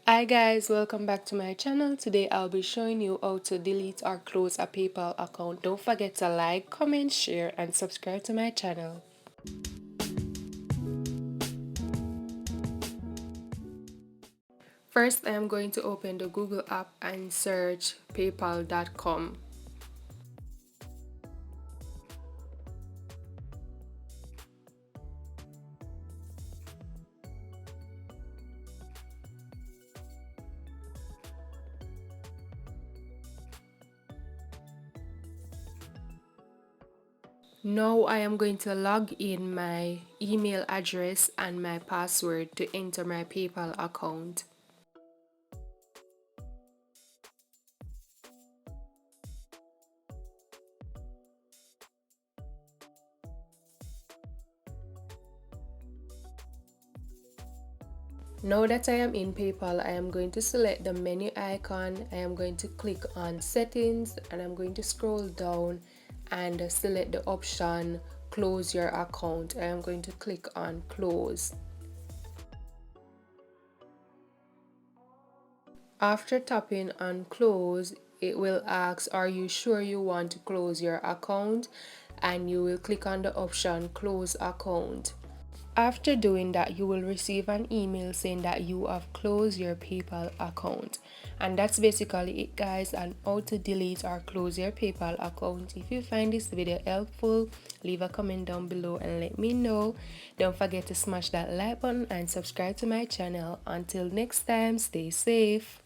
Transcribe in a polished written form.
Hi guys, welcome back to my channel. Today I'll be showing you how to delete or close a PayPal account. Don't forget to like, comment, share and subscribe to my channel. First I am going to open the Google app and search paypal.com. Now I am going to log in my email address and my password to enter my PayPal account. Now that I am in PayPal, I am going to select the menu icon. I am going to click on settings and I'm going to scroll down and select the option close your account. I am going to click on close. After tapping on close, it will ask, are you sure you want to close your account? And you will click on the option close account. After doing that, you will receive an email saying that you have closed your PayPal account. And that's basically it guys, on how to delete or close your PayPal account. If you find this video helpful, leave a comment down below and let me know. Don't forget to smash that like button and subscribe to my channel. Until next time, stay safe.